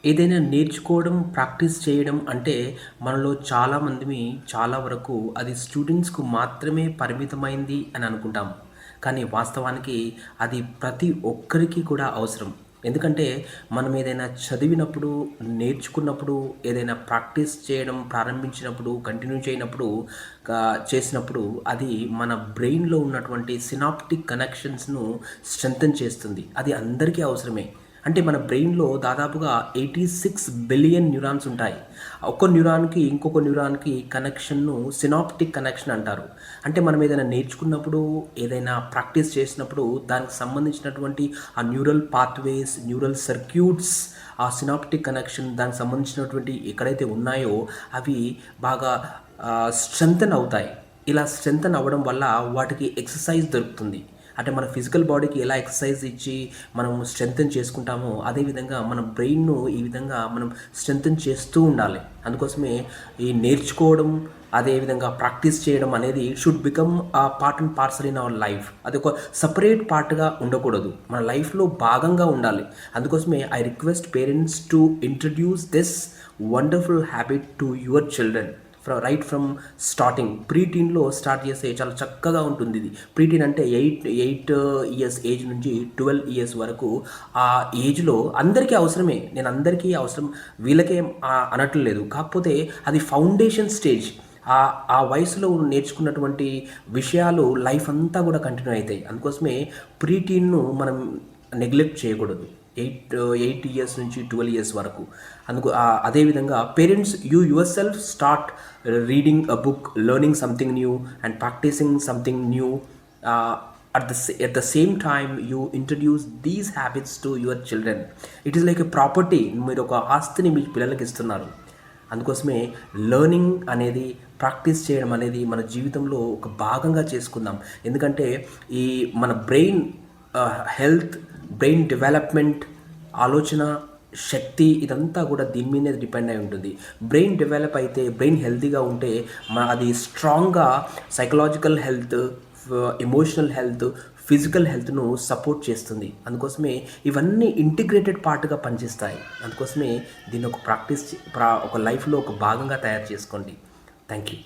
ఏదైనా నేర్చుకోవడం, ప్రాక్టీస్ చేయడం అంటే మనలో చాలామందిమి చాలా వరకు అది స్టూడెంట్స్‌కు మాత్రమే పరిమితమైంది అని అనుకుంటాం. కానీ వాస్తవానికి అది ప్రతి ఒక్కరికి కూడా అవసరం. ఎందుకంటే మనం ఏదైనా చదివినప్పుడు, నేర్చుకున్నప్పుడు, ఏదైనా ప్రాక్టీస్ చేయడం ప్రారంభించినప్పుడు, కంటిన్యూ చేయనప్పుడు చేసినప్పుడు అది మన బ్రెయిన్‌లో ఉన్నటువంటి సినాప్టిక్ కనెక్షన్స్‌ను స్ట్రెంథెన్ చేస్తుంది. అది అందరికీ అవసరమే. అంటే మన బ్రెయిన్‌లో దాదాపుగా 86 బిలియన్ న్యూరాన్స్ ఉంటాయి. ఒక్క న్యూరాన్‌కి ఇంకొక న్యూరాన్‌కి కనెక్షన్‌ను సినాప్టిక్ కనెక్షన్ అంటారు. అంటే మనం ఏదైనా నేర్చుకున్నప్పుడు, ఏదైనా ప్రాక్టీస్ చేసినప్పుడు దానికి సంబంధించినటువంటి ఆ న్యూరల్ పాత్వేస్, న్యూరల్ సర్క్యూట్స్, ఆ సినాప్టిక్ కనెక్షన్ దానికి సంబంధించినటువంటి ఎక్కడైతే ఉన్నాయో అవి బాగా స్ట్రెంథెన్ అవుతాయి. ఇలా స్ట్రెంథెన్ అవ్వడం వల్ల వాటికి ఎక్సర్సైజ్ దొరుకుతుంది. అంటే మన ఫిజికల్ బాడీకి ఎలా ఎక్సర్సైజ్ ఇచ్చి మనం స్ట్రెంథెన్ చేసుకుంటామో అదేవిధంగా మన బ్రెయిన్ను ఈ విధంగా మనం స్ట్రెంథెన్ చేస్తూ ఉండాలి. అందుకోసమే ఈ నేర్చుకోవడం, అదేవిధంగా ప్రాక్టీస్ చేయడం అనేది should become part and parcel in our life. అది ఒక సపరేట్ పార్ట్‌గా ఉండకూడదు. మన లైఫ్‌లో భాగంగా ఉండాలి. అందుకోసమే I request parents to introduce this wonderful habit to your children. Right from starting pre టీన్‌లో స్టార్ట్ చేస్తే చాలా చక్కగా ఉంటుంది ఇది. ప్రీ టీన్ అంటే 8 ఇయర్స్ ఏజ్ నుంచి 12 ఇయర్స్ వరకు ఆ ఏజ్‌లో అందరికీ అవసరమే. నేను అందరికీ అవసరం వీళ్ళకే అనట్లేదు. కాకపోతే అది ఫౌండేషన్ స్టేజ్. ఆ వయసులో నేర్చుకున్నటువంటి విషయాలు లైఫ్ అంతా కూడా కంటిన్యూ అయితాయి. అందుకోసమే ప్రీ టీన్‌ను మనం నెగ్లెక్ట్ చేయకూడదు. 8 ఇయర్స్ నుంచి 12 ఇయర్స్ వరకు. అదేవిధంగా parents yourself start reading a book, learning something new and practising something new. At the same time you introduce these habits to your children. It is like a property. మీరు ఒక ఆస్తిని మీ పిల్లలకి ఇస్తున్నారు. అందుకోసమే learning అనేది, practice చేయడం అనేది మన జీవితంలో ఒక భాగంగా చేసుకుందాం. ఎందుకంటే ఈ మన బ్రెయిన్ హెల్త్, బ్రెయిన్ డెవలప్మెంట్, ఆలోచన శక్తి ఇదంతా కూడా దీని మీదే డిపెండ్ అయి ఉంటుంది. బ్రెయిన్ డెవలప్ అయితే, బ్రెయిన్ హెల్తీగా ఉంటే అది స్ట్రాంగ్గా psychological health, emotional health, physical హెల్త్‌ను సపోర్ట్ చేస్తుంది. అందుకోసమే ఇవన్నీ ఇంటిగ్రేటెడ్ పార్ట్‌గా పనిచేస్తాయి. అందుకోసమే దీన్ని ఒక ప్రాక్టీస్ ఒక లైఫ్‌లో ఒక భాగంగా తయారు చేసుకోండి. Thank you.